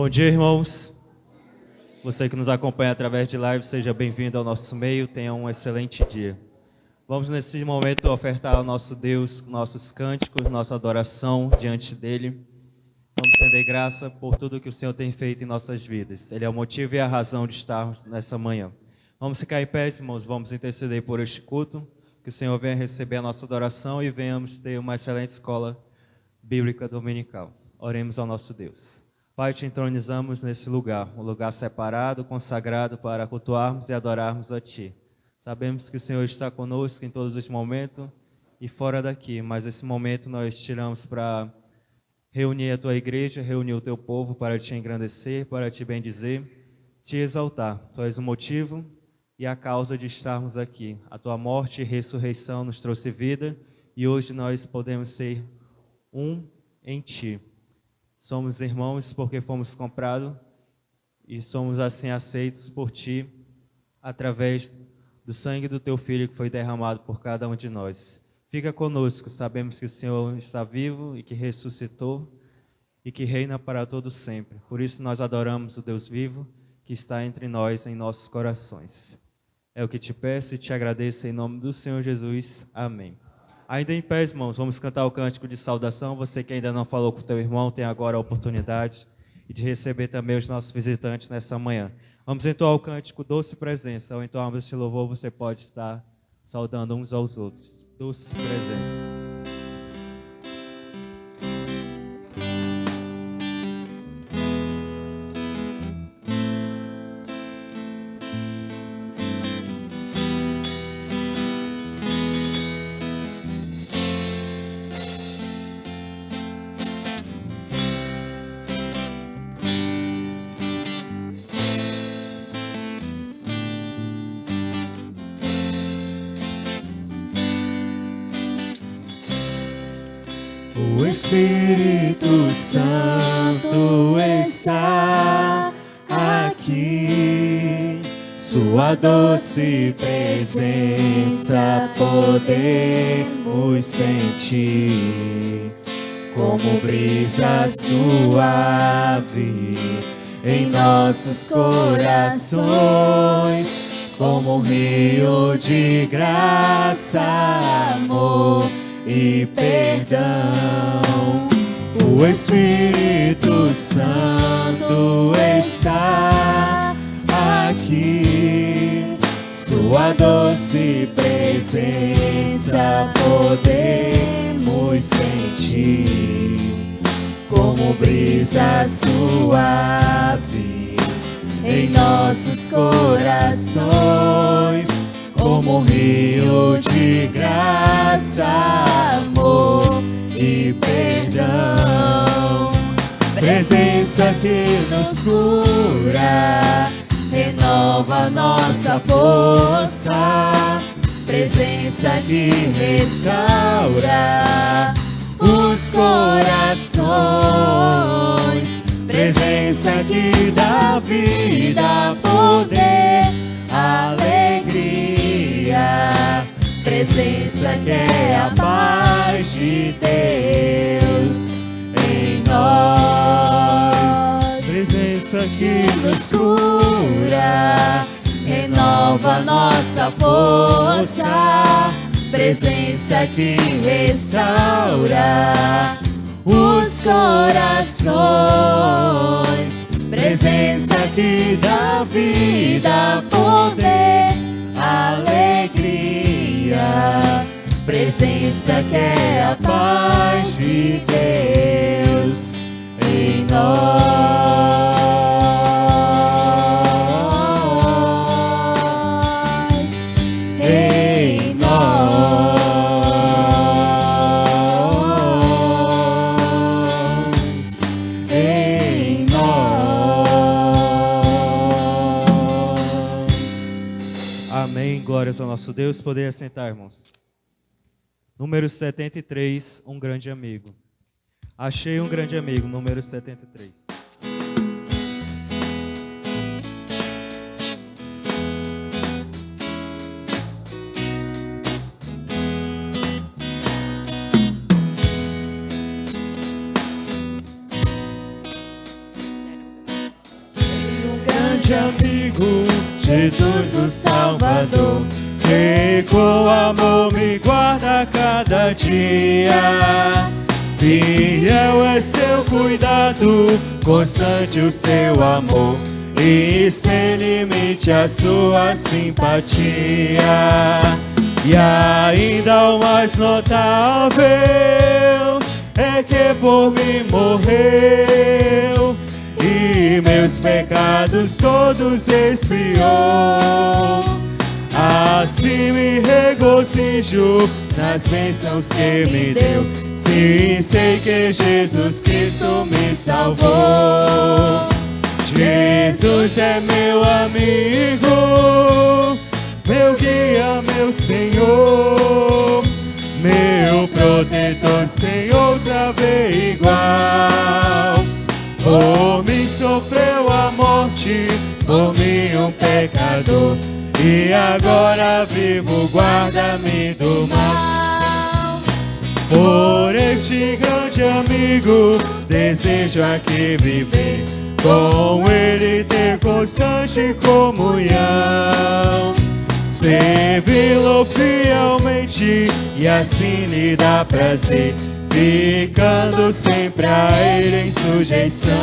Bom dia, irmãos. Você que nos acompanha através de live, seja bem-vindo ao nosso meio. Tenha um excelente dia. Vamos nesse momento ofertar ao nosso Deus nossos cânticos, nossa adoração diante dele. Vamos render graça por tudo que o Senhor tem feito em nossas vidas. Ele é o motivo e a razão de estarmos nessa manhã. Vamos ficar em pé, irmãos. Vamos interceder por este culto. Que o Senhor venha receber a nossa adoração e venhamos ter uma excelente escola bíblica dominical. Oremos ao nosso Deus. Pai, te entronizamos nesse lugar, um lugar separado, consagrado para cultuarmos e adorarmos a Ti. Sabemos que o Senhor está conosco em todos os momentos e fora daqui, mas esse momento nós tiramos para reunir a Tua igreja, reunir o Teu povo para Te engrandecer, para Te bendizer, Te exaltar. Tu és o motivo e a causa de estarmos aqui. A Tua morte e ressurreição nos trouxe vida e hoje nós podemos ser um em Ti. Somos irmãos porque fomos comprados e somos assim aceitos por Ti através do sangue do Teu Filho que foi derramado por cada um de nós. Fica conosco, sabemos que o Senhor está vivo e que ressuscitou e que reina para todo sempre. Por isso nós adoramos o Deus vivo que está entre nós, em nossos corações. É o que te peço e te agradeço em nome do Senhor Jesus. Amém. Ainda em pé, irmãos, vamos cantar o cântico de saudação. Você que ainda não falou com o teu irmão, tem agora a oportunidade de receber também os nossos visitantes nessa manhã. Vamos entoar o cântico Doce Presença. Ao entoarmos este louvor, você pode estar saudando uns aos outros. Doce Presença. O Espírito Santo está aqui, sua doce presença podemos sentir, como brisa suave em nossos corações, como um rio de graça, amor e perdão. O Espírito Santo está aqui, sua doce presença podemos sentir, como brisa suave em nossos corações, como um rio de graça, amor e perdão. Presença que nos cura, renova nossa força. Presença que restaura os corações. Presença que dá vida, poder, alegria. Presença que é a paz de Deus em nós. Presença que nos cura, renova nossa força. Presença que restaura os corações. Presença que dá vida, poder, alegria. Presença que é a paz de Deus em nós, em nós, em nós. Amém. Glórias ao nosso Deus. Poder assentar, irmãos. Número 73, um grande amigo. Achei um grande amigo, número 73. amigo, Jesus o Salvador, que com amor me guarda a cada dia. Fiel é seu cuidado, constante o seu amor, e sem limite a sua simpatia. E ainda o mais notável é que por mim morreu e meus pecados todos expiou. Assim me regozijo nas bênçãos que me deu. Sim, sei que Jesus Cristo me salvou. Jesus é meu amigo, meu guia, meu Senhor, meu protetor, sem outra ver igual. Por mim sofreu a morte, por mim um pecador, e agora vivo, guarda-me do mal. Por este grande amigo, desejo aqui viver, com ele ter constante comunhão, servi-lo fielmente e assim lhe dá prazer, ficando sempre a ele em sujeição.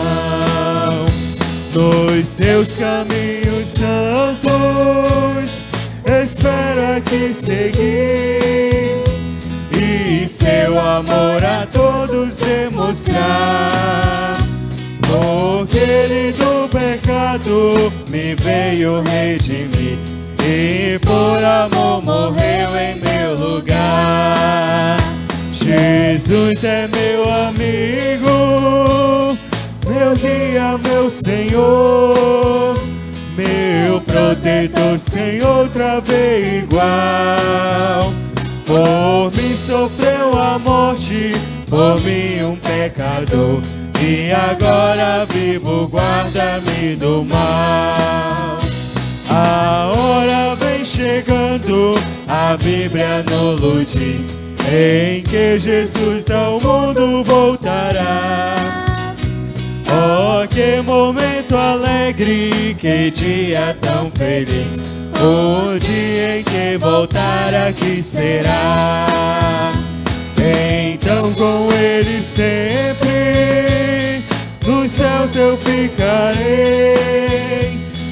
Nos seus caminhos santos espero aqui seguir, e seu amor a todos demonstrar. Porque ele do pecado me veio redimir, e por amor morreu em meu lugar. Jesus é meu amigo, meu guia, meu Senhor, meu protetor, sem outra ver igual. Por mim sofreu a morte, por mim um pecador, e agora vivo, guarda-me do mal. A hora vem chegando, a Bíblia nos diz, em que Jesus ao mundo voltará. Oh, que momento alegre, que dia tão feliz, o dia em que voltar aqui será. Então com ele sempre nos céus eu ficarei,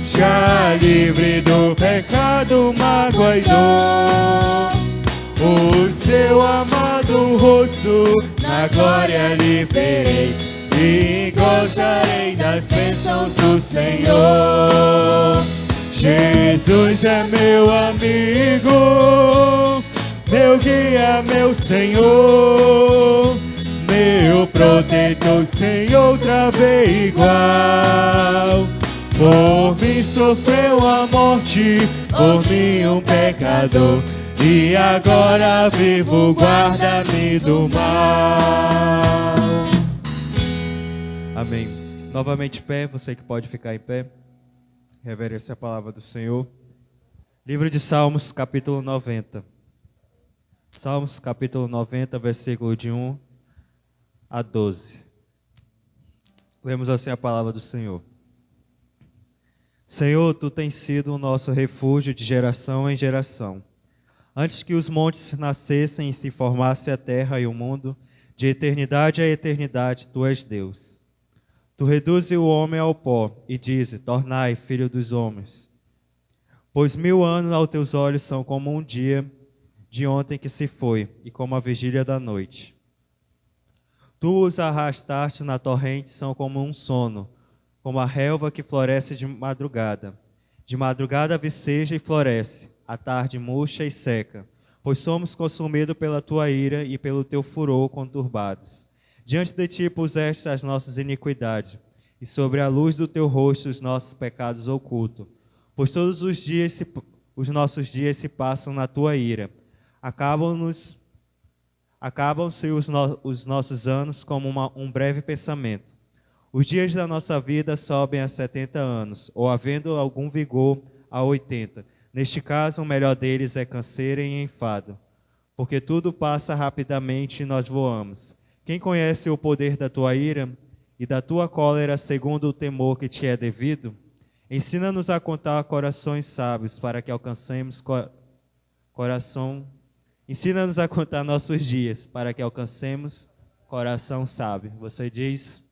já livre do pecado, mágoa e dor. O seu amado rosto na glória lhe verei, e gozarei das bênçãos do Senhor. Jesus é meu amigo, meu guia, meu Senhor, meu protetor, sem outra ver igual. Por mim sofreu a morte, por mim um pecador, e agora vivo, guarda-me do mal. Amém. Novamente pé, você que pode ficar em pé. Reverência à palavra do Senhor. Livro de Salmos, capítulo 90. Salmos, capítulo 90, versículo de 1 a 12. Lemos assim a palavra do Senhor. Senhor, Tu tens sido o nosso refúgio de geração em geração. Antes que os montes nascessem e se formasse a terra e o mundo, de eternidade a eternidade, Tu és Deus. Tu reduzes o homem ao pó e dizes, tornai filho dos homens. Pois 1000 anos aos Teus olhos são como um dia de ontem que se foi, e como a vigília da noite. Tu os arrastaste na torrente, são como um sono, como a relva que floresce de madrugada. De madrugada viceja e floresce, à tarde murcha e seca, pois somos consumidos pela Tua ira e pelo Teu furor conturbados. Diante de Ti puseste as nossas iniquidades, e sobre a luz do Teu rosto os nossos pecados ocultos. Pois todos os nossos dias se passam na Tua ira. Acabam-se os nossos anos como um breve pensamento. Os dias da nossa vida sobem a 70 anos, ou havendo algum vigor a 80. Neste caso, o melhor deles é canseiro e enfado, porque tudo passa rapidamente e nós voamos. Quem conhece o poder da Tua ira e da Tua cólera segundo o temor que Te é devido? Ensina-nos a contar corações sábios para que alcancemos Ensina-nos a contar nossos dias para que alcancemos coração sábio. Você diz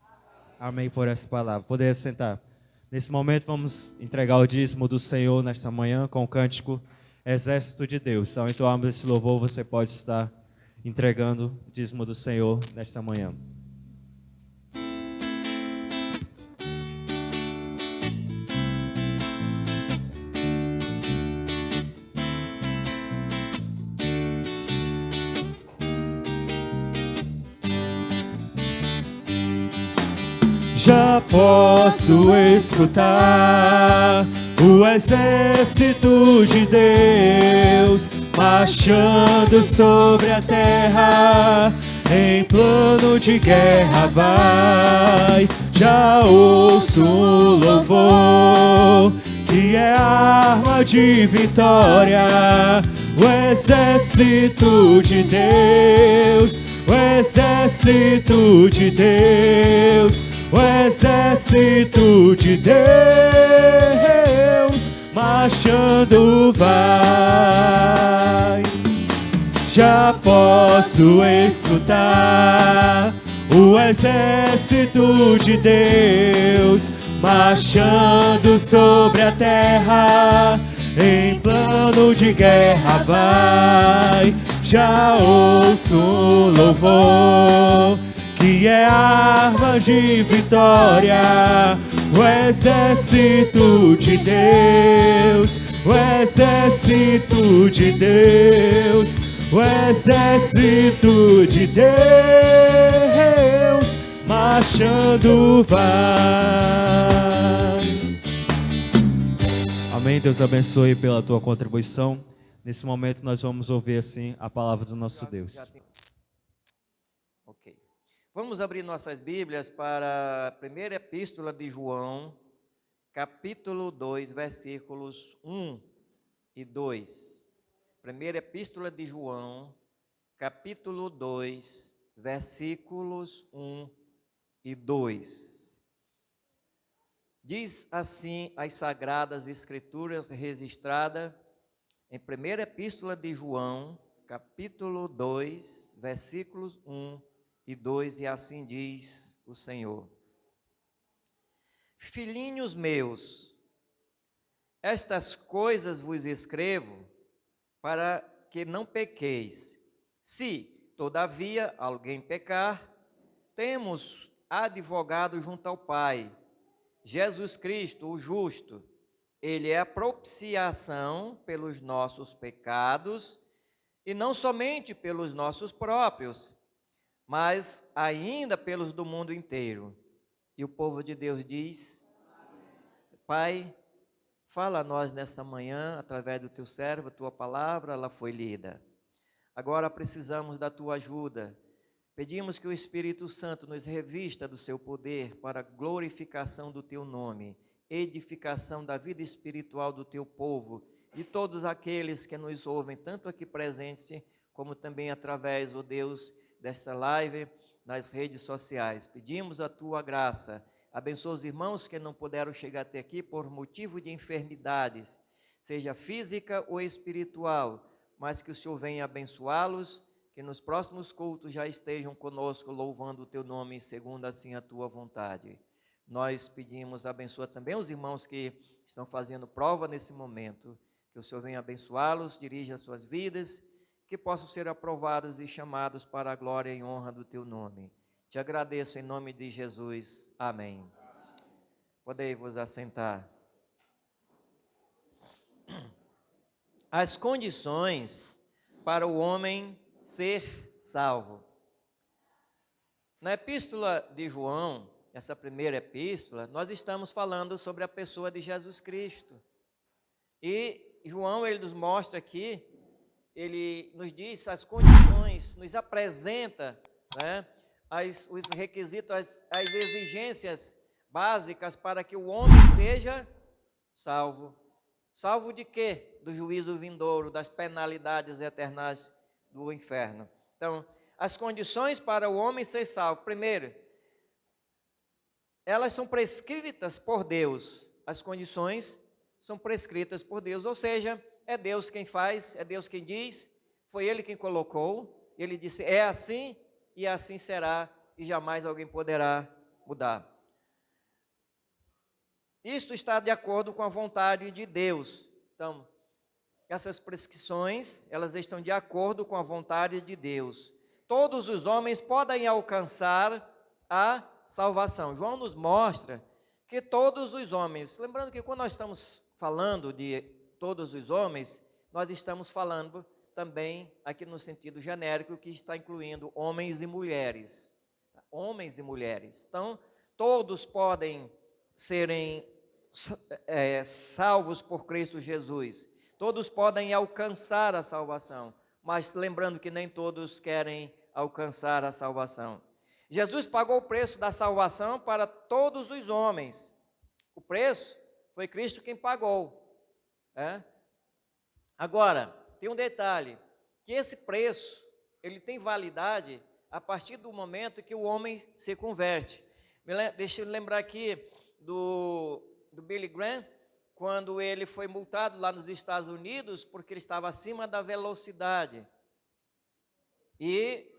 amém por essa palavra. Poder sentar. Nesse momento vamos entregar o dízimo do Senhor nesta manhã com o cântico Exército de Deus. Ao entoarmos esse louvor, você pode estar entregando o dízimo do Senhor nesta manhã. Já posso escutar o exército de Deus marchando sobre a terra, em plano de guerra vai. Já ouço um louvor que é arma de vitória. O exército de Deus, o exército de Deus, o exército de Deus marchando vai. Já posso escutar o exército de Deus marchando sobre a terra, em plano de guerra vai. Já ouço um louvor que é arma de vitória. O exército de Deus, o exército de Deus, o exército de Deus marchando vai. Amém. Deus abençoe pela tua contribuição. Nesse momento nós vamos ouvir assim a palavra do nosso Deus. Ok. Vamos abrir nossas Bíblias para a primeira epístola de João, capítulo 2, versículos 1 e 2. Primeira epístola de João, capítulo 2, versículos 1 e 2. Diz assim as Sagradas Escrituras registradas em primeira epístola de João, capítulo 2, versículos 1 e 2, e assim diz o Senhor: Filhinhos meus, estas coisas vos escrevo para que não pequeis. Se, todavia, alguém pecar, temos advogado junto ao Pai, Jesus Cristo, o justo. Ele é a propiciação pelos nossos pecados, e não somente pelos nossos próprios, mas ainda pelos do mundo inteiro. E o povo de Deus diz: Pai, fala a nós nesta manhã, através do teu servo, a tua palavra, ela foi lida. Agora precisamos da tua ajuda. Pedimos que o Espírito Santo nos revista do seu poder para a glorificação do teu nome, edificação da vida espiritual do teu povo, de todos aqueles que nos ouvem, tanto aqui presentes, como também através, ó Deus, desta live, nas redes sociais. Pedimos a tua graça. Abençoa os irmãos que não puderam chegar até aqui por motivo de enfermidades, seja física ou espiritual, mas que o Senhor venha abençoá-los, que nos próximos cultos já estejam conosco, louvando o teu nome, segundo assim a tua vontade. Nós pedimos, abençoa também os irmãos que estão fazendo prova nesse momento, que o Senhor venha abençoá-los, dirija as suas vidas, que possam ser aprovados e chamados para a glória e honra do teu nome. Te agradeço em nome de Jesus. Amém. Podei vos assentar. As condições para o homem ser salvo. Na epístola de João, essa primeira epístola, nós estamos falando sobre a pessoa de Jesus Cristo. E João, ele nos mostra aqui, ele nos diz as condições, nos apresenta, né, os requisitos, as exigências básicas para que o homem seja salvo. Salvo de quê? Do juízo vindouro, das penalidades eternas do inferno. Então, as condições para o homem ser salvo. Primeiro, elas são prescritas por Deus. as condições são prescritas por Deus, ou seja, é Deus quem faz, é Deus quem diz, foi Ele quem colocou, Ele disse, é assim e assim será, e jamais alguém poderá mudar. Isto está de acordo com a vontade de Deus. Então, essas prescrições, elas estão de acordo com a vontade de Deus. Todos os homens podem alcançar a salvação. João nos mostra que todos os homens, lembrando que quando nós estamos falando de todos os homens, nós estamos falando também aqui no sentido genérico, que está incluindo homens e mulheres. Homens e mulheres. Então, todos podem serem salvos por Cristo Jesus. Todos podem alcançar a salvação, mas lembrando que nem todos querem alcançar a salvação. Jesus pagou o preço da salvação para todos os homens. O preço foi Cristo quem pagou. Agora, tem um detalhe, que esse preço, ele tem validade a partir do momento que o homem se converte. Deixa eu lembrar aqui do Billy Graham, quando ele foi multado lá nos Estados Unidos, porque ele estava acima da velocidade. E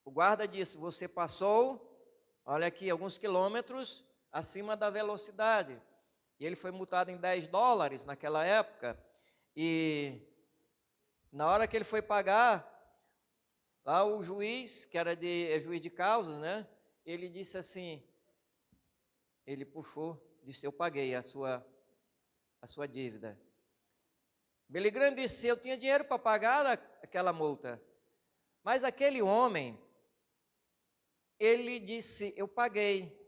o guarda disse, você passou, olha aqui, alguns quilômetros acima da velocidade. E ele foi multado em $10 naquela época. E na hora que ele foi pagar, lá o juiz, que era juiz de causas, né? Ele disse assim, ele puxou, disse, eu paguei a sua dívida. Billy Graham disse, eu tinha dinheiro para pagar aquela multa. Mas aquele homem, ele disse, eu paguei.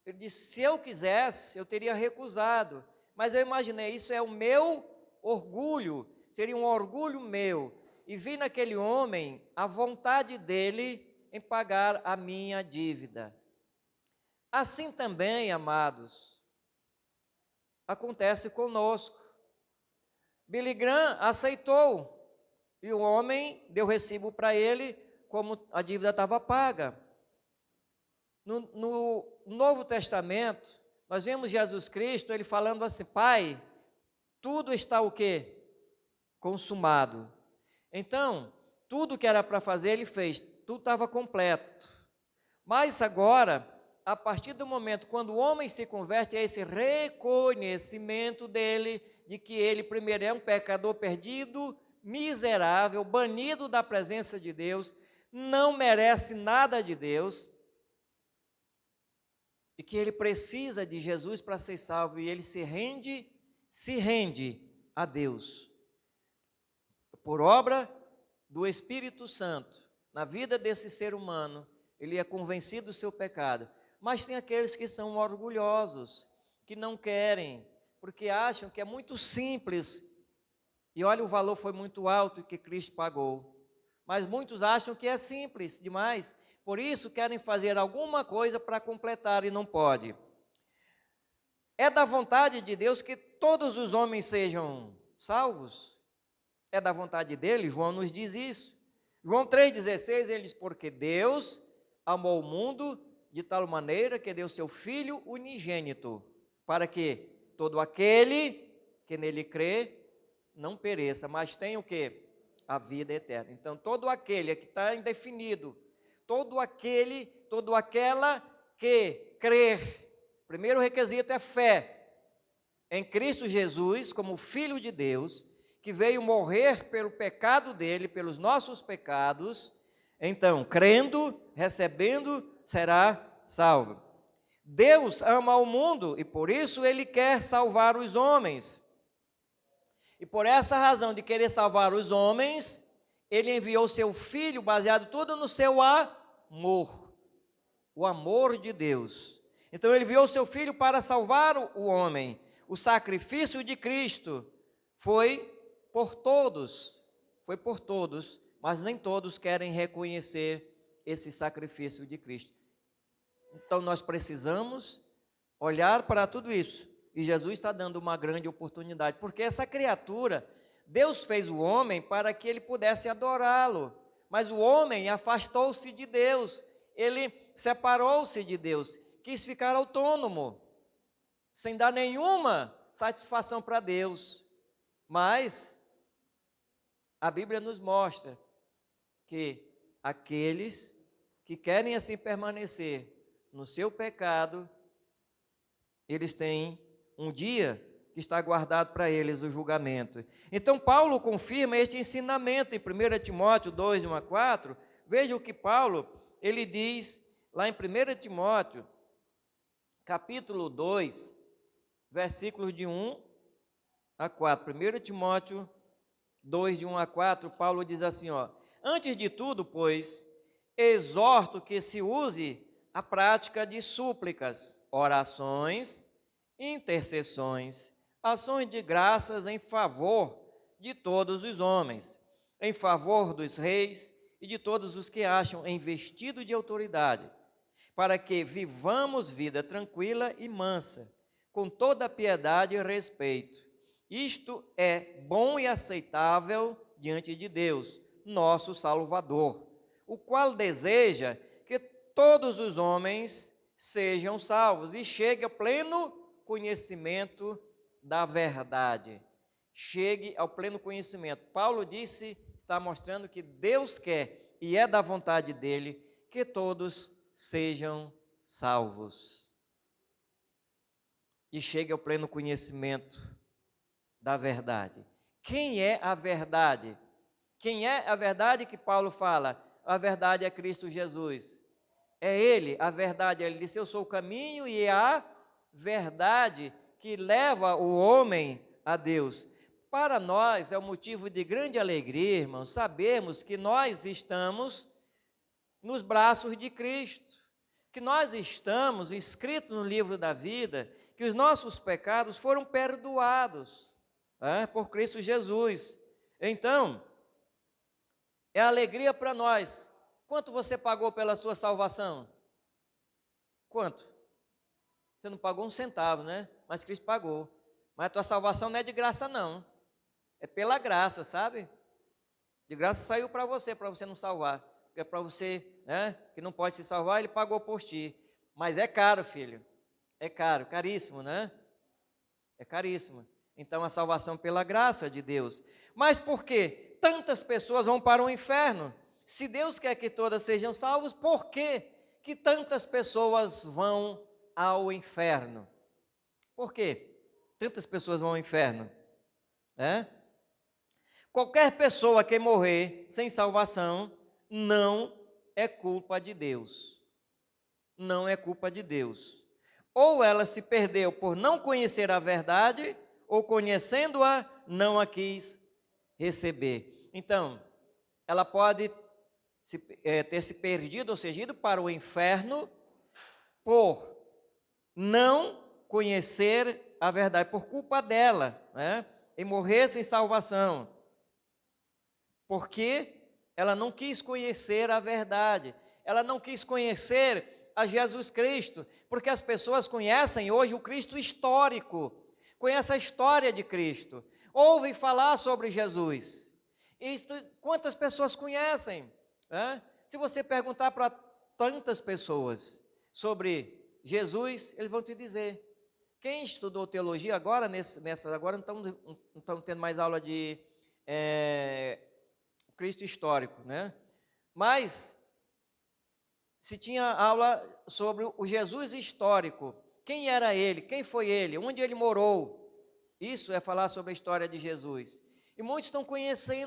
Ele disse, se eu quisesse, eu teria recusado. Mas eu imaginei, isso é o meu orgulho, seria um orgulho meu. E vi naquele homem a vontade dele em pagar a minha dívida. Assim também, amados, acontece conosco. Billy Graham aceitou e o homem deu recibo para ele, como a dívida estava paga. No Novo Testamento, nós vemos Jesus Cristo, ele falando assim, Pai, tudo está o quê? Consumado. Então, tudo que era para fazer, ele fez, tudo estava completo. Mas agora, a partir do momento quando o homem se converte, é esse reconhecimento dele, de que ele primeiro é um pecador perdido, miserável, banido da presença de Deus, não merece nada de Deus, e que ele precisa de Jesus para ser salvo, e ele se rende a Deus. Por obra do Espírito Santo, na vida desse ser humano, ele é convencido do seu pecado. Mas tem aqueles que são orgulhosos, que não querem, porque acham que é muito simples. E olha, o valor foi muito alto que Cristo pagou. Mas muitos acham que é simples demais. Por isso querem fazer alguma coisa para completar e não pode. É da vontade de Deus que todos os homens sejam salvos. É da vontade dele, João nos diz isso. João 3,16, ele diz, porque Deus amou o mundo de tal maneira que deu seu Filho unigênito, para que todo aquele que nele crê não pereça, mas tenha o quê? A vida eterna. Então, todo aquele que está indefinido, todo aquela que crer, primeiro requisito é fé em Cristo Jesus como Filho de Deus, que veio morrer pelo pecado dele, pelos nossos pecados. Então, crendo, recebendo, será salvo. Deus ama o mundo e por isso ele quer salvar os homens. E por essa razão de querer salvar os homens, ele enviou seu Filho, baseado tudo no seu amor, o amor de Deus. Então ele enviou seu Filho para salvar o homem. O sacrifício de Cristo foi por todos, mas nem todos querem reconhecer esse sacrifício de Cristo. Então nós precisamos olhar para tudo isso, e Jesus está dando uma grande oportunidade, porque essa criatura, Deus fez o homem para que ele pudesse adorá-lo, mas o homem afastou-se de Deus, ele separou-se de Deus, quis ficar autônomo. sem dar nenhuma satisfação para Deus. Mas a Bíblia nos mostra que aqueles que querem assim permanecer no seu pecado, eles têm um dia que está guardado para eles o julgamento. Então Paulo confirma este ensinamento em 1 Timóteo 2, de 1 a 4. Veja o que Paulo, ele diz lá em 1 Timóteo, capítulo 2, versículos de 1 a 4. 1 Timóteo 2, de 1 a 4, Paulo diz assim, ó: antes de tudo, pois, exorto que se use a prática de súplicas, orações, intercessões, ações de graças em favor de todos os homens, em favor dos reis e de todos os que acham investido de autoridade, para que vivamos vida tranquila e mansa, com toda piedade e respeito. Isto é bom e aceitável diante de Deus, nosso Salvador, o qual deseja que todos os homens sejam salvos e cheguem ao pleno conhecimento da verdade. Chegue ao pleno conhecimento. Paulo disse, está mostrando que Deus quer, e é da vontade dele, que todos sejam salvos. E chegue ao pleno conhecimento da verdade. Quem é a verdade? Quem é a verdade que Paulo fala? A verdade é Cristo Jesus. É Ele, a verdade. Ele disse, eu sou o caminho e a verdade que leva o homem a Deus. Para nós é um motivo de grande alegria, irmãos, sabermos que nós estamos nos braços de Cristo, que nós estamos inscritos no livro da vida, que os nossos pecados foram perdoados por Cristo Jesus. Então, é alegria para nós. Quanto você pagou pela sua salvação? Quanto? Você não pagou um centavo, né? Mas Cristo pagou. Mas a tua salvação não é de graça, não. É pela graça, sabe? De graça saiu para você não salvar. Porque é para você, né, que não pode se salvar, Ele pagou por ti. Mas é caro, filho. É caro, caríssimo, né? É caríssimo. Então, a salvação pela graça de Deus. Mas por quê? Tantas pessoas vão para o inferno. Se Deus quer que todas sejam salvos, por que tantas pessoas vão ao inferno? Por quê? Tantas pessoas vão ao inferno. Qualquer pessoa que morrer sem salvação não é culpa de Deus. Não é culpa de Deus. Ou ela se perdeu por não conhecer a verdade, ou conhecendo-a, não a quis receber. Então, ela pode ter se perdido, ou seja, ido para o inferno por não conhecer a verdade, por culpa dela, e morrer sem salvação, porque ela não quis conhecer a verdade, ela não quis conhecer a Jesus Cristo, porque as pessoas conhecem hoje o Cristo histórico, conhecem a história de Cristo, ouvem falar sobre Jesus. Quantas pessoas conhecem? Se você perguntar para tantas pessoas sobre Jesus, eles vão te dizer. Quem estudou teologia agora, agora não estão tendo mais aula de Cristo histórico, né? Mas se tinha aula sobre o Jesus histórico, quem era ele, quem foi ele, onde ele morou. Isso é falar sobre a história de Jesus. E muitos estão conhecem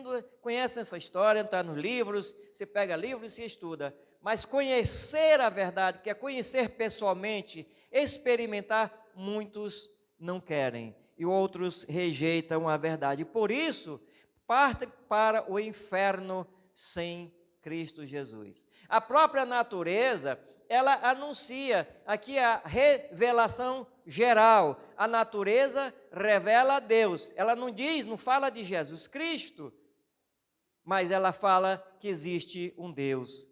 essa história, está nos livros, você pega livros e se estuda. Mas conhecer a verdade, que é conhecer pessoalmente, experimentar, muitos não querem. E outros rejeitam a verdade. Por isso, partem para o inferno sem Cristo Jesus. A própria natureza, ela anuncia aqui a revelação geral. A natureza revela a Deus. Ela não diz, não fala de Jesus Cristo, mas ela fala que existe um Deus.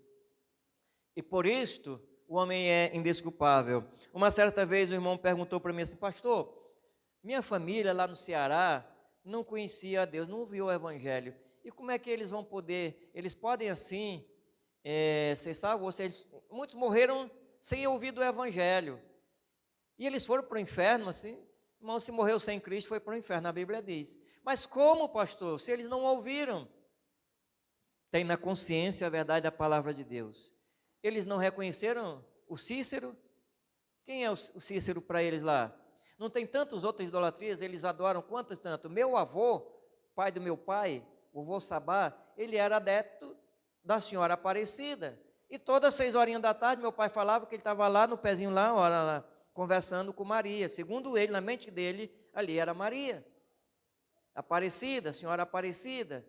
E por isto, o homem é indesculpável. Uma certa vez o irmão perguntou para mim assim, pastor, minha família lá no Ceará não conhecia a Deus, não ouviu o Evangelho. E como é que eles vão poder, eles podem assim ser salvos? Muitos morreram sem ouvir do Evangelho. E eles foram para o inferno, assim. Irmão, se morreu sem Cristo, foi para o inferno, a Bíblia diz. Mas como, pastor? Se eles não ouviram, tem na consciência a verdade da palavra de Deus. Eles não reconheceram o Cícero? Quem é o Cícero para eles lá? Não tem tantas outras idolatrias, eles adoram quantas tanto? Meu avô, pai do meu pai, o vô Sabá, ele era adepto da Senhora Aparecida. E todas 6 horinhas da tarde, meu pai falava que ele estava lá no pezinho lá, ora lá, conversando com Maria. Segundo ele, na mente dele, ali era Maria. Aparecida, Senhora Aparecida.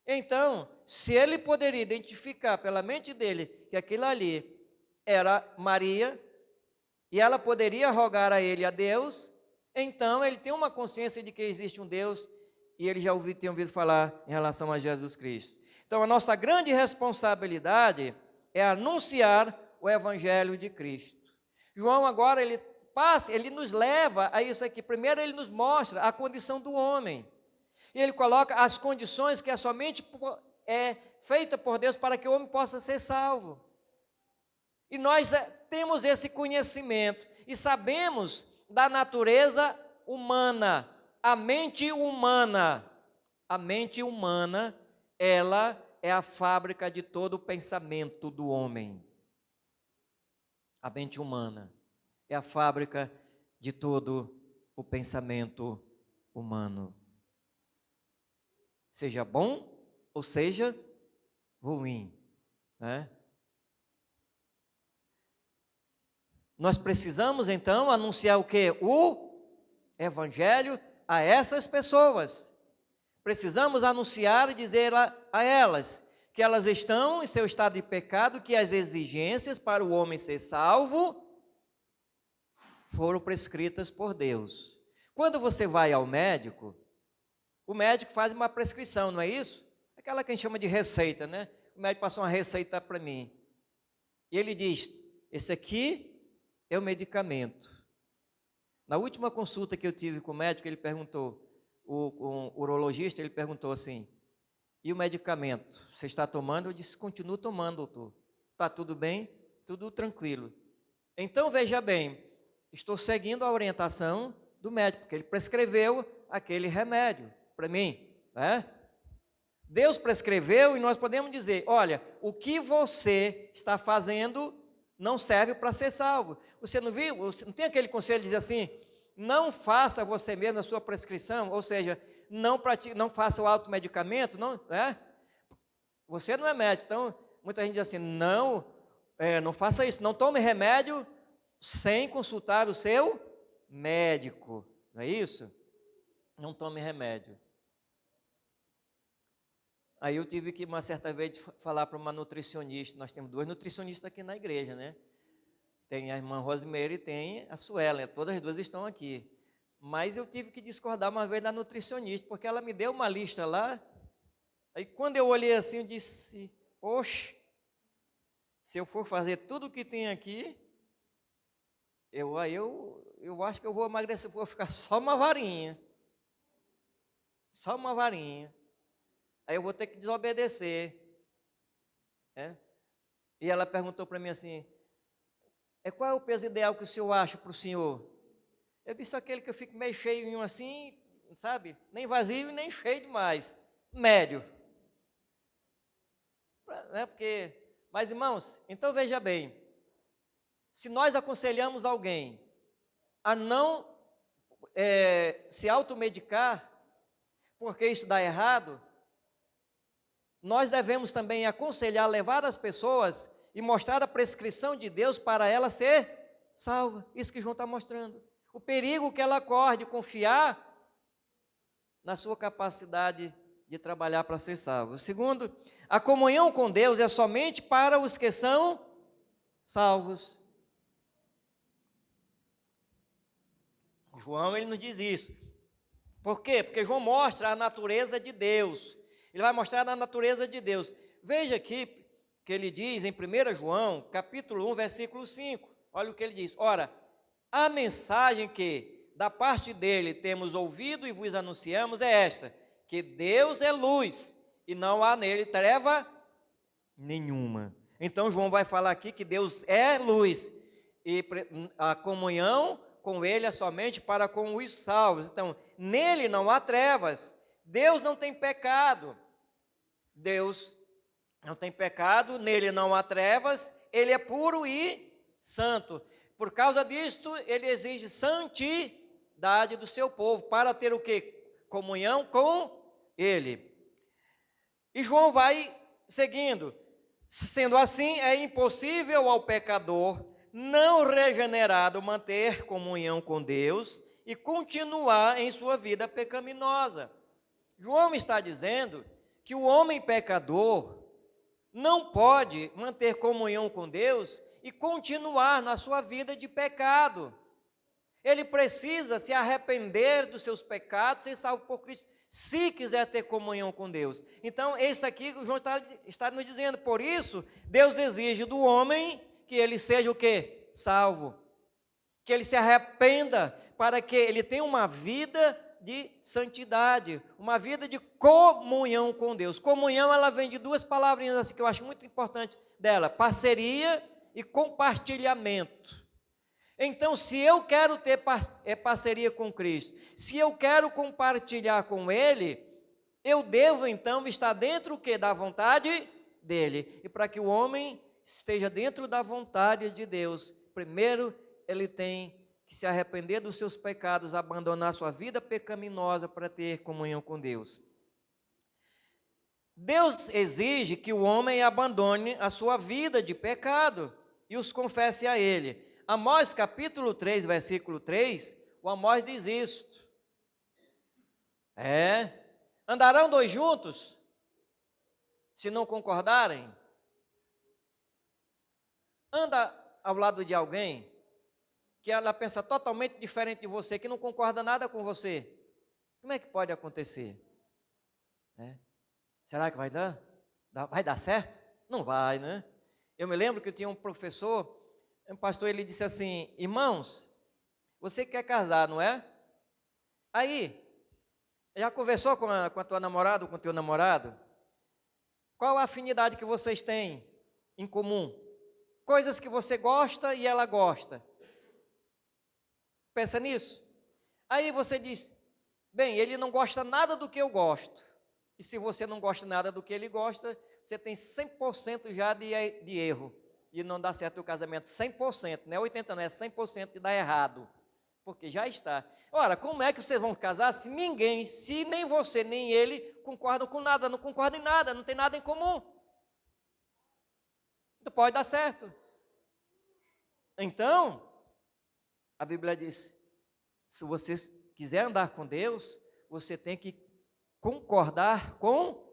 Então, se ele poderia identificar pela mente dele que aquilo ali era Maria, e ela poderia rogar a ele a Deus, então ele tem uma consciência de que existe um Deus, e ele já tem ouvido falar em relação a Jesus Cristo. Então, a nossa grande responsabilidade é anunciar o Evangelho de Cristo. João agora, ele nos leva a isso aqui. Primeiro ele nos mostra a condição do homem. E ele coloca as condições que é somente feita por Deus para que o homem possa ser salvo. E nós temos esse conhecimento e sabemos da natureza humana, a mente humana. A mente humana, ela é a fábrica de todo o pensamento do homem. A mente humana é a fábrica de todo o pensamento humano. Seja bom ou seja ruim, né? Nós precisamos então anunciar o quê? O Evangelho a essas pessoas. Precisamos anunciar e dizer a elas que elas estão em seu estado de pecado, que as exigências para o homem ser salvo foram prescritas por Deus. Quando você vai ao médico, o médico faz uma prescrição, não é isso? Aquela que a gente chama de receita, né? O médico passou uma receita para mim. E ele diz, esse aqui é o medicamento. Na última consulta que eu tive com o médico, ele perguntou, o urologista, ele perguntou assim, e o medicamento? Você está tomando? Eu disse, continuo tomando, doutor. Está tudo bem? Tudo tranquilo. Então, veja bem, estou seguindo a orientação do médico, porque ele prescreveu aquele remédio para mim, né? Deus prescreveu e nós podemos dizer, olha, o que você está fazendo não serve para ser salvo. Você não viu? Você não tem aquele conselho de dizer assim, não faça você mesmo a sua prescrição, ou seja, não faça o automedicamento, não, né? Você não é médico, então muita gente diz assim, não faça isso, não tome remédio sem consultar o seu médico, não é isso? Não tome remédio. Aí eu tive que, uma certa vez, falar para uma nutricionista, nós temos 2 nutricionistas aqui na igreja, né? Tem a irmã Rosemary e tem a Suela, todas as 2 estão aqui. Mas eu tive que discordar uma vez da nutricionista, porque ela me deu uma lista lá, aí quando eu olhei assim, eu disse, oxe, se eu for fazer tudo o que tem aqui, eu acho que eu vou emagrecer, vou ficar só uma varinha. Só uma varinha. Aí eu vou ter que desobedecer. E ela perguntou para mim assim, qual é o peso ideal que o senhor acha para o senhor? Eu disse aquele que eu fico meio cheio assim, sabe? Nem vazio e nem cheio demais. Médio. Mas irmãos, então veja bem, se nós aconselhamos alguém a não se automedicar, porque isso dá errado, nós devemos também aconselhar, levar as pessoas e mostrar a prescrição de Deus para ela ser salva. Isso que João está mostrando. O perigo que ela corre de confiar na sua capacidade de trabalhar para ser salvo. Segundo, a comunhão com Deus é somente para os que são salvos. João, ele nos diz isso. Por quê? Porque João mostra a natureza de Deus. Ele vai mostrar a natureza de Deus. Veja aqui que ele diz em 1 João, capítulo 1, versículo 5. Olha o que ele diz. Ora, a mensagem que da parte dele temos ouvido e vos anunciamos é esta, que Deus é luz e não há nele treva nenhuma. Então João vai falar aqui que Deus é luz. e a comunhão com Ele é somente para com os salvos. Então, nele não há trevas. Deus não tem pecado. Deus não tem pecado, nele não há trevas, Ele é puro e santo. Por causa disto, Ele exige santidade do seu povo, para ter o quê? Comunhão com Ele. E João vai seguindo. Sendo assim, é impossível ao pecador não regenerado manter comunhão com Deus e continuar em sua vida pecaminosa. João está dizendo que o homem pecador não pode manter comunhão com Deus e continuar na sua vida de pecado. Ele precisa se arrepender dos seus pecados, ser salvo por Cristo, se quiser ter comunhão com Deus. Então, esse aqui o João está nos dizendo, por isso, Deus exige do homem que ele seja o quê? Salvo. Que ele se arrependa, para que ele tenha uma vida de santidade, uma vida de comunhão com Deus. Comunhão, ela vem de duas palavrinhas assim, que eu acho muito importante dela: parceria e compartilhamento. Então, se eu quero ter parceria com Cristo, se eu quero compartilhar com Ele, eu devo então estar dentro o quê? Da vontade dEle. E para que o homem esteja dentro da vontade de Deus, primeiro ele tem que se arrepender dos seus pecados, abandonar sua vida pecaminosa para ter comunhão com Deus. Deus exige que o homem abandone a sua vida de pecado e os confesse a Ele. Amós capítulo 3, versículo 3, o Amós diz isto: andarão dois juntos, se não concordarem? Anda ao lado de alguém que ela pensa totalmente diferente de você, que não concorda nada com você. Como é que pode acontecer? Será que vai dar? Vai dar certo? Não vai, né? Eu me lembro que eu tinha um professor, um pastor, ele disse assim: irmãos, você quer casar, não é? Aí, já conversou com a tua namorada ou com o teu namorado? Qual a afinidade que vocês têm em comum? Coisas que você gosta e ela gosta. Pensa nisso. Aí você diz: bem, ele não gosta nada do que eu gosto. E se você não gosta nada do que ele gosta, você tem 100% já de erro. E não dá certo o casamento, 100%, não é 80%, não é 100% de dar errado. Porque já está. Ora, como é que vocês vão casar se ninguém, se nem você, nem ele concordam com nada, não concordam em nada, não tem nada em comum? Então pode dar certo. Então, a Bíblia diz, se você quiser andar com Deus, você tem que concordar com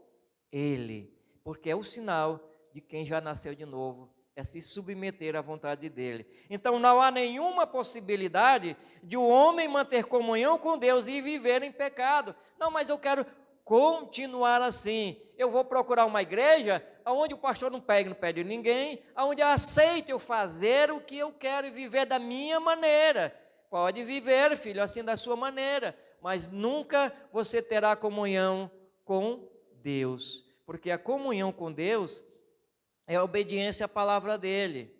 Ele, porque é o sinal de quem já nasceu de novo, é se submeter à vontade dEle. Então não há nenhuma possibilidade de o homem manter comunhão com Deus e viver em pecado. Não, mas eu quero continuar assim. Eu vou procurar uma igreja onde o pastor não pega no pé de ninguém, onde aceite eu fazer o que eu quero e viver da minha maneira. Pode viver, filho, assim da sua maneira, mas nunca você terá comunhão com Deus, porque a comunhão com Deus é a obediência à palavra dEle,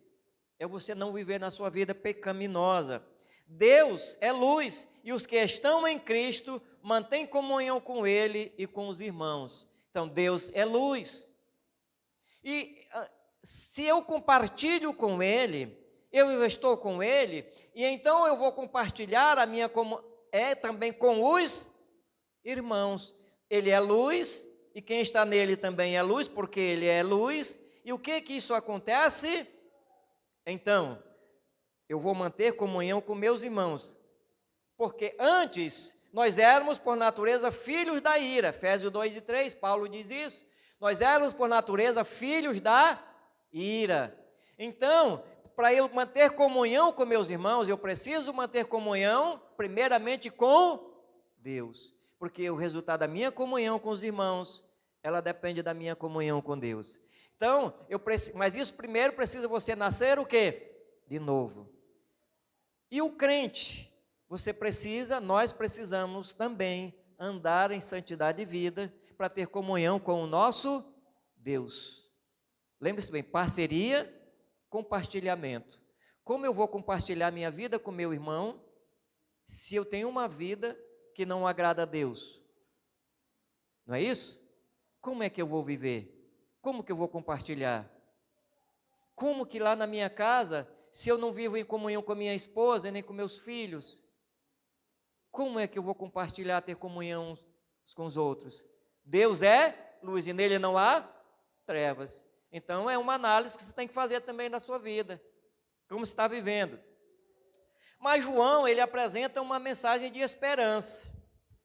é você não viver na sua vida pecaminosa. Deus é luz, e os que estão em Cristo mantêm comunhão com Ele e com os irmãos. Então Deus é luz, e se eu compartilho com Ele, eu estou com Ele, e então eu vou compartilhar a minha comunhão também com os irmãos. Ele é luz, e quem está nele também é luz, porque Ele é luz. E o que isso acontece? Então, eu vou manter comunhão com meus irmãos, porque antes nós éramos por natureza filhos da ira. Efésios 2:3, Paulo diz isso. Nós éramos por natureza filhos da ira. Então, para eu manter comunhão com meus irmãos, eu preciso manter comunhão primeiramente com Deus, porque o resultado da minha comunhão com os irmãos, ela depende da minha comunhão com Deus. Então, mas isso primeiro precisa você nascer o quê? De novo. E o crente, nós precisamos também andar em santidade de vida para ter comunhão com o nosso Deus. Lembre-se bem, parceria, compartilhamento. Como eu vou compartilhar minha vida com meu irmão se eu tenho uma vida que não agrada a Deus? Não é isso? Como é que eu vou viver? Como que eu vou compartilhar? Como que lá na minha casa, se eu não vivo em comunhão com minha esposa nem com meus filhos, como é que eu vou compartilhar, ter comunhão uns com os outros? Deus é luz e nele não há trevas. Então é uma análise que você tem que fazer também na sua vida, como você está vivendo. Mas João, ele apresenta uma mensagem de esperança.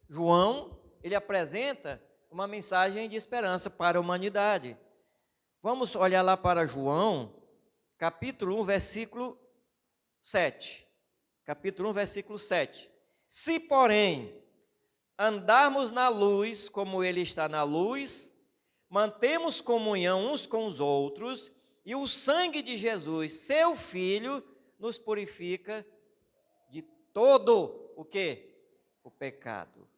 João, ele apresenta uma mensagem de esperança para a humanidade. Vamos olhar lá para João, capítulo 1, versículo 7. Capítulo 1, versículo 7. Se, porém, andarmos na luz, como ele está na luz, mantemos comunhão uns com os outros, e o sangue de Jesus, seu Filho, nos purifica de todo o quê? O pecado.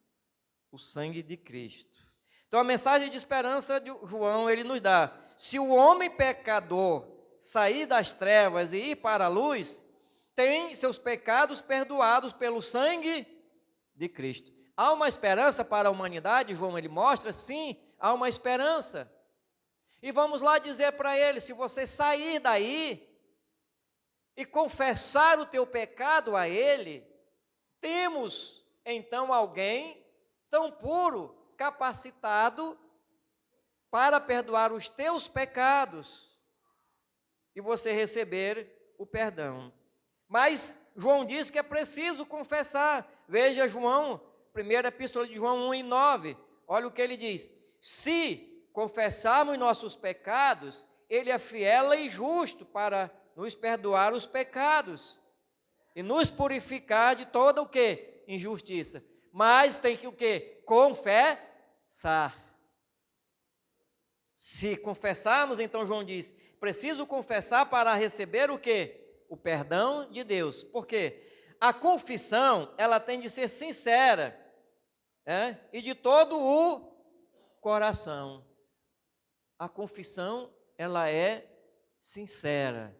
O sangue de Cristo. Então a mensagem de esperança de João, ele nos dá: se o homem pecador sair das trevas e ir para a luz, tem seus pecados perdoados pelo sangue de Cristo. Há uma esperança para a humanidade, João ele mostra, sim, há uma esperança. E vamos lá dizer para ele: se você sair daí e confessar o teu pecado a ele, temos então alguém tão puro, capacitado para perdoar os teus pecados e você receber o perdão. Mas João diz que é preciso confessar. Veja João, primeira epístola de João 1:9. Olha o que ele diz: se confessarmos nossos pecados, ele é fiel e justo para nos perdoar os pecados e nos purificar de toda o quê? Injustiça. Mas tem que o quê? Confessar. Se confessarmos, então João diz, preciso confessar para receber o quê? O perdão de Deus. Por quê? A confissão, ela tem de ser sincera, e de todo o coração. A confissão, ela é sincera.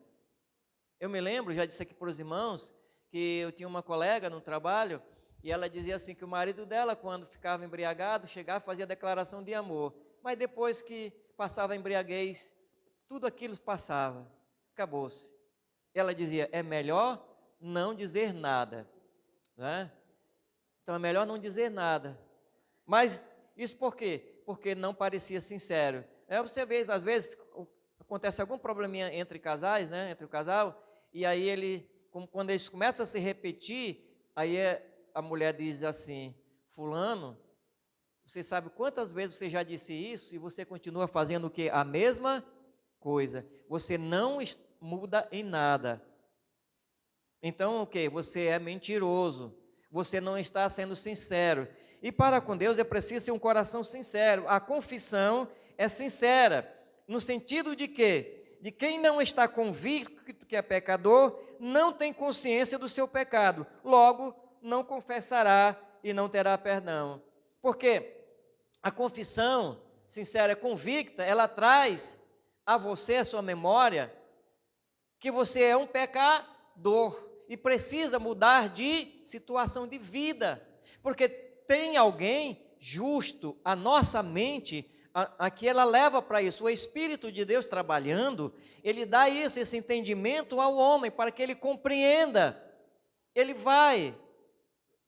Eu me lembro, já disse aqui para os irmãos, que eu tinha uma colega no trabalho, e ela dizia assim que o marido dela, quando ficava embriagado, chegava e fazia declaração de amor. Mas depois que passava a embriaguez, tudo aquilo passava, acabou-se. Ela dizia, é melhor não dizer nada. Né? Então é melhor não dizer nada. Mas isso por quê? Porque não parecia sincero. Você vê, às vezes, acontece algum probleminha entre casais, né? Entre o casal, e aí quando eles começam a se repetir, aí a mulher diz assim, fulano, você sabe quantas vezes você já disse isso e você continua fazendo o quê? A mesma coisa. Você não muda em nada. Então o quê? Você é mentiroso. Você não está sendo sincero. E para com Deus é preciso ser um coração sincero. A confissão é sincera, no sentido de quê? De quem não está convicto que é pecador, não tem consciência do seu pecado. Logo, não confessará e não terá perdão. Porque a confissão sincera, convicta, ela traz a você, a sua memória, que você é um pecador e precisa mudar de situação de vida. Porque tem alguém justo, a nossa mente, aqui ela leva para isso, o Espírito de Deus trabalhando, ele dá isso, esse entendimento ao homem, para que ele compreenda, ele vai,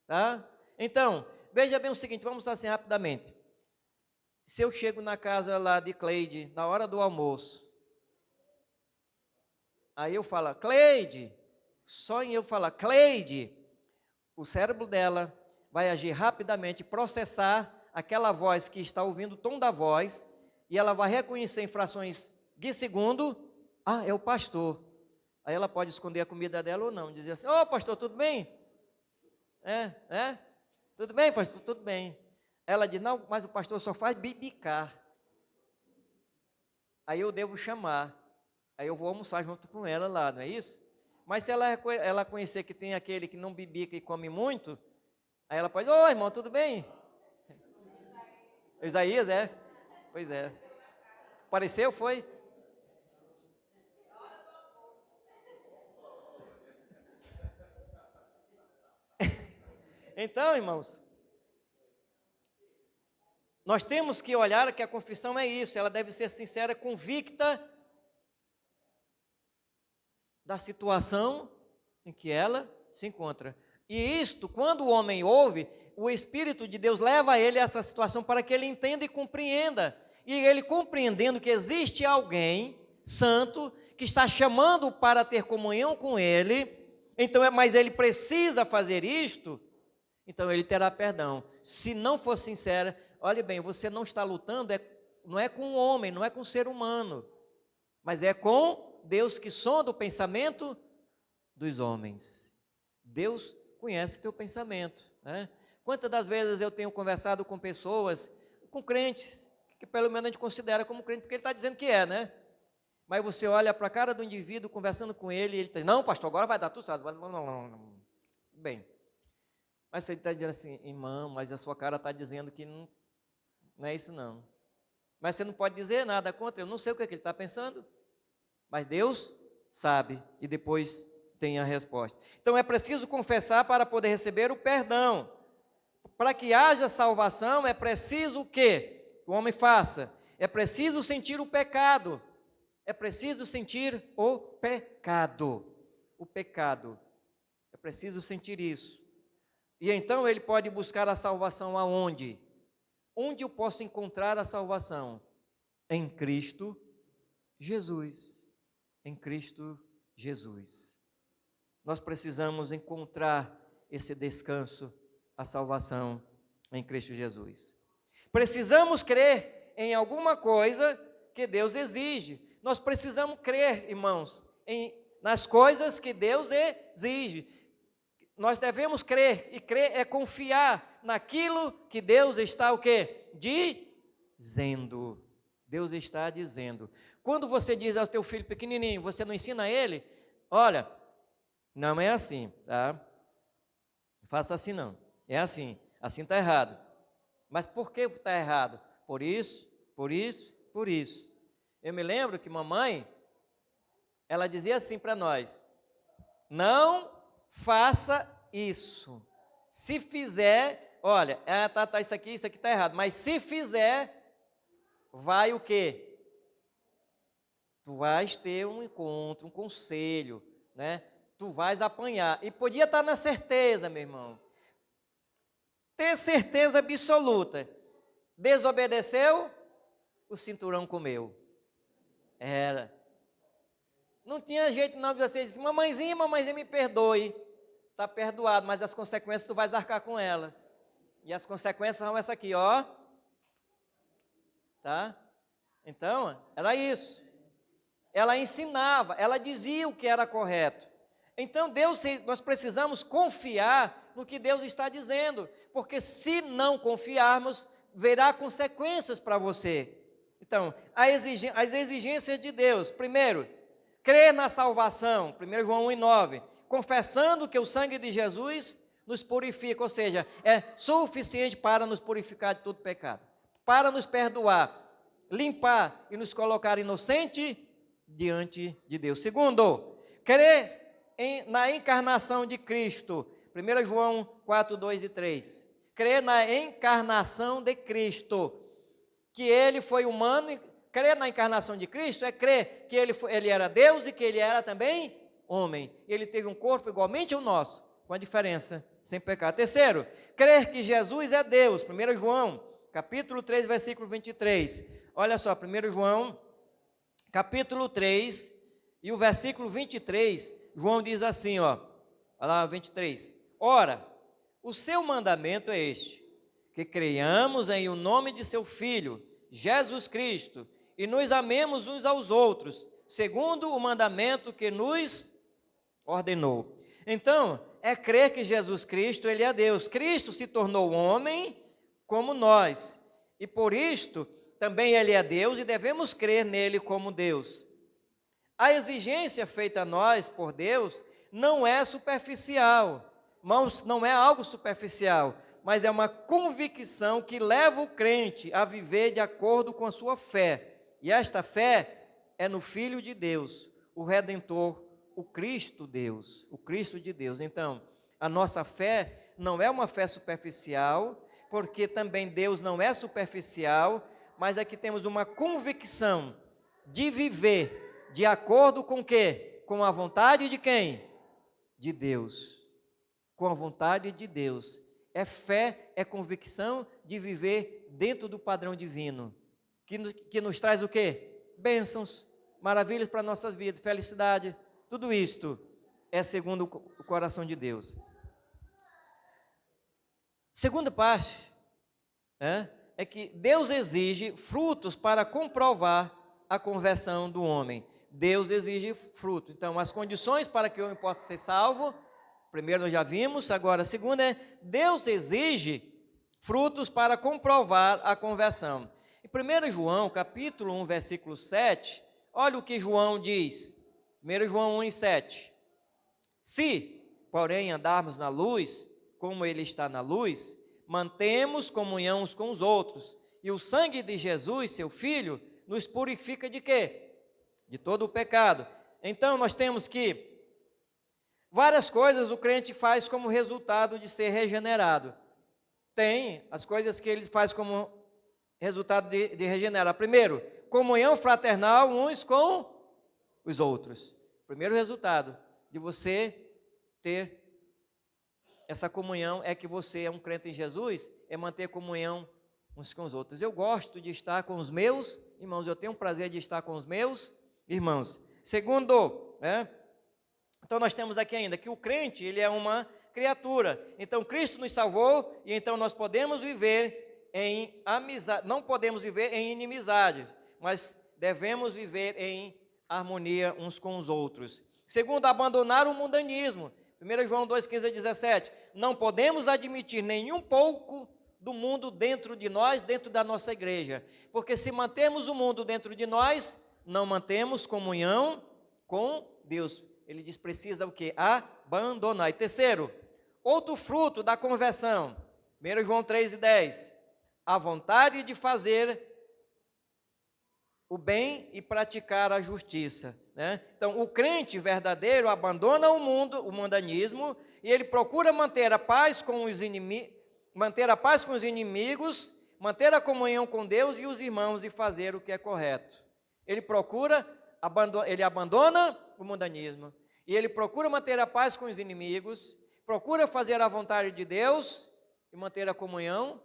tá? Então, veja bem o seguinte, vamos assim rapidamente, se eu chego na casa lá de Cleide, na hora do almoço, aí eu falo, Cleide, só em eu falar, Cleide, o cérebro dela vai agir rapidamente, processar aquela voz que está ouvindo o tom da voz, e ela vai reconhecer em frações de segundo, é o pastor. Aí ela pode esconder a comida dela ou não, dizer assim, pastor, tudo bem? Tudo bem, pastor? Tudo bem. Ela diz, não, mas o pastor só faz bibicar. Aí eu devo chamar, aí eu vou almoçar junto com ela lá, não é isso? Mas se ela conhecer que tem aquele que não bibica e come muito, aí ela pode, irmão, tudo bem? Isaías, Pois é. Apareceu, foi? Então, irmãos, nós temos que olhar que a confissão é isso, ela deve ser sincera, convicta da situação em que ela se encontra. E isto, quando o homem ouve, o Espírito de Deus leva ele a essa situação para que ele entenda e compreenda. E ele compreendendo que existe alguém santo que está chamando para ter comunhão com ele, então, mas ele precisa fazer isto, então ele terá perdão. Se não for sincera, olhe bem, você não está lutando, não é com o homem, não é com o ser humano, mas é com Deus que sonda o pensamento dos homens. Deus conhece o teu pensamento, né? Quantas das vezes eu tenho conversado com pessoas, com crentes, que pelo menos a gente considera como crente, porque ele está dizendo que é, né? Mas você olha para a cara do indivíduo, conversando com ele, e ele diz, não, pastor, agora vai dar tudo certo. Não. Bem, mas você está dizendo assim, irmão, mas a sua cara está dizendo que não é isso não. Mas você não pode dizer nada contra, eu não sei o que ele está pensando, mas Deus sabe, e depois tem a resposta. Então é preciso confessar para poder receber o perdão. Para que haja salvação, é preciso o quê? O homem faça. É preciso sentir o pecado. É preciso sentir o pecado. O pecado. É preciso sentir isso. E então ele pode buscar a salvação aonde? Onde eu posso encontrar a salvação? Em Cristo Jesus. Em Cristo Jesus. Nós precisamos encontrar esse descanso, a salvação em Cristo Jesus. Precisamos crer em alguma coisa que Deus exige. Nós precisamos crer, irmãos, nas coisas que Deus exige. Nós devemos crer, e crer é confiar naquilo que Deus está o quê? Dizendo. Deus está dizendo. Quando você diz ao teu filho pequenininho, você não ensina a ele, olha, não é assim, tá? Faça assim não. É assim está errado. Mas por que está errado? Por isso. Eu me lembro que mamãe, ela dizia assim para nós, não faça isso. Se fizer, olha, tá isso aqui está errado, mas se fizer, vai o quê? Tu vais ter um encontro, um conselho, né? Tu vais apanhar. E podia estar na certeza, meu irmão. Ter certeza absoluta. Desobedeceu, o cinturão comeu. Era. Não tinha jeito não de você dizer, mamãezinha, me perdoe. Está perdoado, mas as consequências tu vais arcar com elas. E as consequências são essa aqui, ó. Tá? Então, era isso. Ela ensinava, ela dizia o que era correto. Então, nós precisamos confiar no que Deus está dizendo, porque se não confiarmos, verá consequências para você. Então, as exigências de Deus, primeiro, crer na salvação, 1 João 1,9, confessando que o sangue de Jesus nos purifica, ou seja, é suficiente para nos purificar de todo pecado, para nos perdoar, limpar e nos colocar inocente diante de Deus. Segundo, crer na encarnação de Cristo, 1 João 4, 2 e 3. Crer na encarnação de Cristo, que ele foi humano. Crer na encarnação de Cristo é crer que ele era Deus e que ele era também homem. Ele teve um corpo igualmente ao nosso, com a diferença, sem pecado. Terceiro, crer que Jesus é Deus, 1 João, capítulo 3, versículo 23. Olha só, 1 João, capítulo 3, e o versículo 23, João diz assim, ó, olha lá, 23. Ora, o seu mandamento é este, que creiamos em o nome de seu Filho, Jesus Cristo, e nos amemos uns aos outros, segundo o mandamento que nos ordenou. Então, é crer que Jesus Cristo, ele é Deus. Cristo se tornou homem como nós, e por isto também ele é Deus e devemos crer nele como Deus. A exigência feita a nós por Deus não é superficial, não é algo superficial, mas é uma convicção que leva o crente a viver de acordo com a sua fé. E esta fé é no Filho de Deus, o Redentor, o Cristo Deus, o Cristo de Deus. Então, a nossa fé não é uma fé superficial, porque também Deus não é superficial, mas aqui temos uma convicção de viver de acordo com o quê? Com a vontade de quem? De Deus. Com a vontade de Deus. É fé, é convicção de viver dentro do padrão divino, que nos traz o quê? Bênçãos, maravilhas para nossas vidas, felicidade, tudo isto é segundo o coração de Deus. Segunda parte é que Deus exige frutos para comprovar a conversão do homem. Deus exige fruto. Então, as condições para que o homem possa ser salvo, primeiro nós já vimos, agora a segunda é, Deus exige frutos para comprovar a conversão. Em 1 João, capítulo 1, versículo 7, olha o que João diz. 1 João 1, 7. Se, porém, andarmos na luz, como ele está na luz, mantemos comunhão uns com os outros, e o sangue de Jesus, seu Filho, nos purifica de quê? De todo o pecado. Então, nós temos que várias coisas o crente faz como resultado de ser regenerado. Tem as coisas que ele faz como resultado de regenerar. Primeiro, comunhão fraternal uns com os outros. Primeiro resultado de você ter essa comunhão é que você é um crente em Jesus, é manter comunhão uns com os outros. Eu gosto de estar com os meus irmãos, eu tenho o prazer de estar com os meus irmãos. Segundo, então nós temos aqui ainda que o crente, ele é uma criatura. Então Cristo nos salvou e então nós podemos viver em amizade, não podemos viver em inimizade, mas devemos viver em harmonia uns com os outros. Segundo, abandonar o mundanismo. 1 João 2, 15 a 17. Não podemos admitir nenhum pouco do mundo dentro de nós, dentro da nossa igreja. Porque se mantemos o mundo dentro de nós, não mantemos comunhão com Deus. Ele diz, precisa o quê? Abandonar. E terceiro, outro fruto da conversão. 1 João 3 e 10. A vontade de fazer o bem e praticar a justiça. Então, o crente verdadeiro abandona o mundo, o mundanismo, e ele procura manter a paz com os inimigos, manter a comunhão com Deus e os irmãos e fazer o que é correto. Ele abandona o mundanismo, e ele procura manter a paz com os inimigos, procura fazer a vontade de Deus e manter a comunhão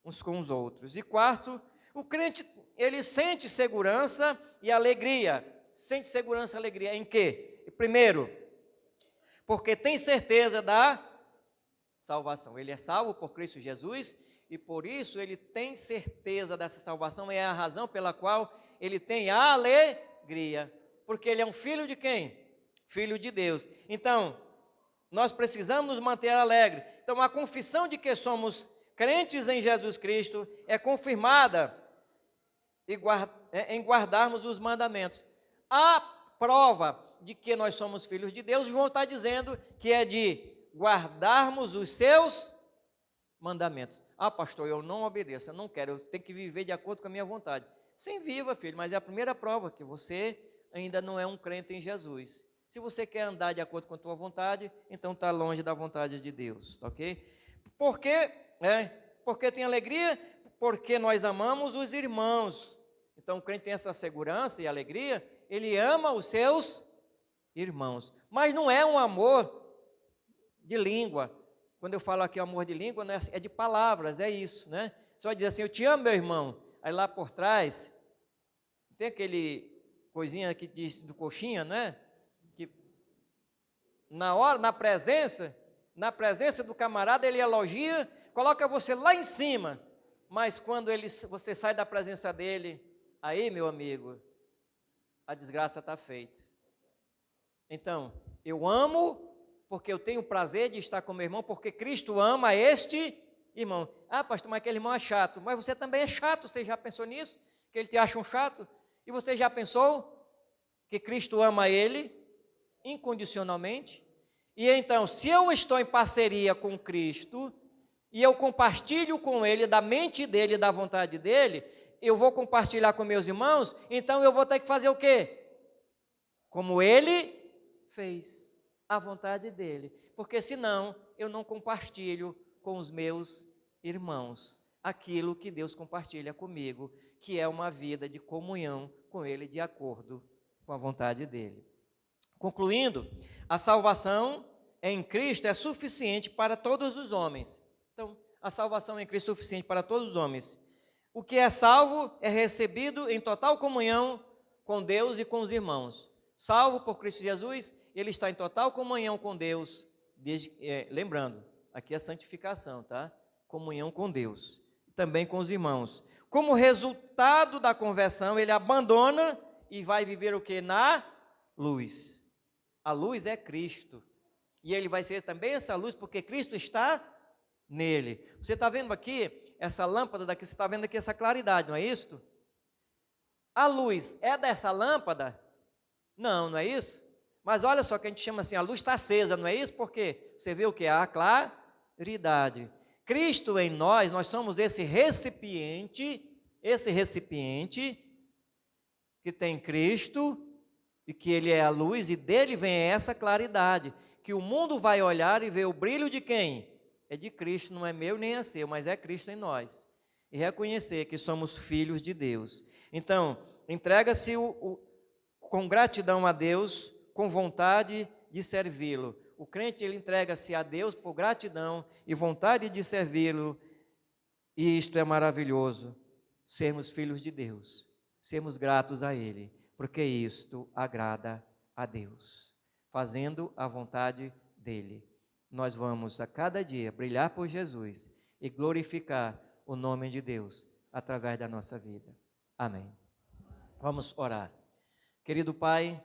uns com os outros. E quarto, o crente, ele sente segurança e alegria. Sente segurança e alegria em quê? Primeiro, porque tem certeza da salvação. Ele é salvo por Cristo Jesus e por isso ele tem certeza dessa salvação. É a razão pela qual ele tem alegria. Porque ele é um filho de quem? Filho de Deus. Então, nós precisamos nos manter alegres. Então, a confissão de que somos crentes em Jesus Cristo é confirmada em guardarmos os mandamentos. A prova de que nós somos filhos de Deus, João está dizendo que é de guardarmos os seus mandamentos. Ah, pastor, eu não obedeço, eu não quero, eu tenho que viver de acordo com a minha vontade. Sim, viva, filho, mas é a primeira prova que você ainda não é um crente em Jesus. Se você quer andar de acordo com a tua vontade, então está longe da vontade de Deus, ok? Por quê? Porque tem alegria? Porque nós amamos os irmãos. Então o crente tem essa segurança e alegria, ele ama os seus irmãos. Mas não é um amor de língua. Quando eu falo aqui amor de língua, é de palavras, é isso, né? Só dizer assim, eu te amo, meu irmão. Aí lá por trás, tem aquele coisinha que diz do coxinha, né? Que na presença do camarada, ele elogia, coloca você lá em cima. Mas quando você sai da presença dele, aí, meu amigo, a desgraça está feita. Então, eu amo porque eu tenho o prazer de estar com meu irmão, porque Cristo ama este irmão. Ah, pastor, mas aquele irmão é chato. Mas você também é chato, você já pensou nisso? Que ele te acha um chato? E você já pensou que Cristo ama ele incondicionalmente? E então, se eu estou em parceria com Cristo, e eu compartilho com ele da mente dele, da vontade dele, eu vou compartilhar com meus irmãos, então eu vou ter que fazer o quê? Como ele fez, a vontade dele. porque senão eu não compartilho com os meus irmãos aquilo que Deus compartilha comigo, que é uma vida de comunhão com Ele, de acordo com a vontade dEle. Concluindo, a salvação em Cristo é suficiente para todos os homens. Então, a salvação em Cristo é suficiente para todos os homens. O que é salvo é recebido em total comunhão com Deus e com os irmãos. Salvo por Cristo Jesus, ele está em total comunhão com Deus, lembrando, aqui é santificação, tá? Comunhão com Deus, também com os irmãos. Como resultado da conversão, ele abandona e vai viver o que? Na luz. A luz é Cristo. E ele vai ser também essa luz, porque Cristo está nele. Você está vendo aqui, essa lâmpada daqui, você está vendo aqui essa claridade, não é isso? A luz é dessa lâmpada? Não, não é isso? Mas olha só que a gente chama assim, a luz está acesa, não é isso? Porque você vê o que? A claridade. Cristo em nós somos esse recipiente que tem Cristo e que Ele é a luz, e dele vem essa claridade, que o mundo vai olhar e ver o brilho de quem? É de Cristo, não é meu nem é seu, mas é Cristo em nós. E reconhecer que somos filhos de Deus. Então, entrega-se com gratidão a Deus, com vontade de servi-lo. O crente, ele entrega-se a Deus por gratidão e vontade de servi-lo. E isto é maravilhoso, sermos filhos de Deus, sermos gratos a Ele, porque isto agrada a Deus, fazendo a vontade dEle. Nós vamos a cada dia brilhar por Jesus e glorificar o nome de Deus através da nossa vida. Amém. Vamos orar. Querido Pai,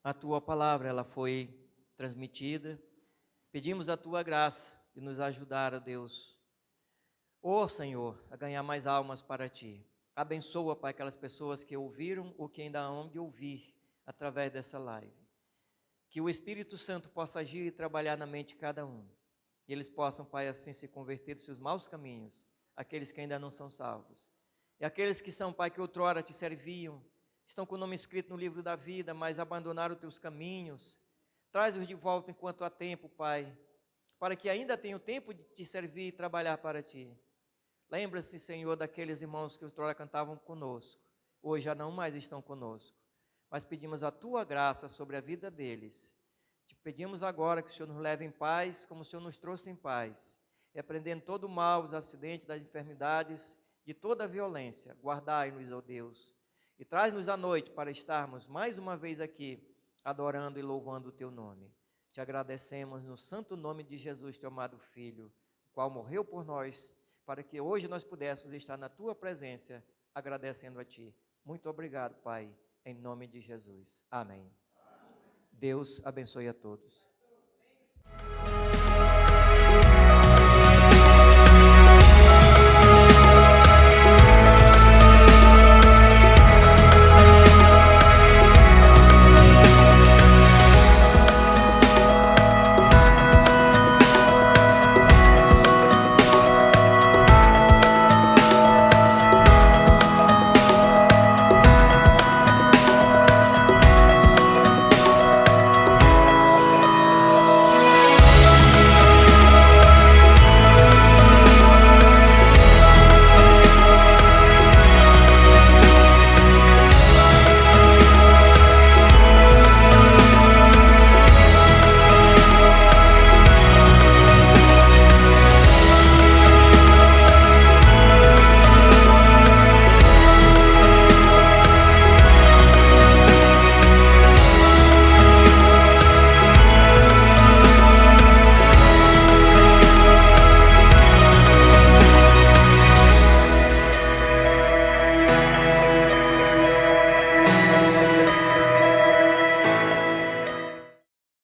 a Tua palavra, ela foi transmitida. Pedimos a Tua graça de nos ajudar, ó Deus. Ó Senhor, a ganhar mais almas para Ti. Abençoa, Pai, aquelas pessoas que ouviram ou que ainda hão de ouvir através dessa live. Que o Espírito Santo possa agir e trabalhar na mente de cada um. E eles possam, Pai, assim se converter dos seus maus caminhos, aqueles que ainda não são salvos. E aqueles que são, Pai, que outrora Te serviam, estão com o nome escrito no livro da vida, mas abandonaram os Teus caminhos. Traz-os de volta enquanto há tempo, Pai, para que ainda tenham tempo de Te servir e trabalhar para Ti. Lembra-se, Senhor, daqueles irmãos que outrora cantavam conosco, hoje já não mais estão conosco, mas pedimos a Tua graça sobre a vida deles. Te pedimos agora que o Senhor nos leve em paz, como o Senhor nos trouxe em paz, repreendendo todo o mal, os acidentes, das enfermidades, de toda a violência. Guardai-nos, ó Deus, e traz-nos à noite para estarmos mais uma vez aqui, adorando e louvando o Teu nome. Te agradecemos no santo nome de Jesus, Teu amado Filho, o qual morreu por nós, para que hoje nós pudéssemos estar na Tua presença, agradecendo a Ti. Muito obrigado, Pai, em nome de Jesus. Amém. Deus abençoe a todos.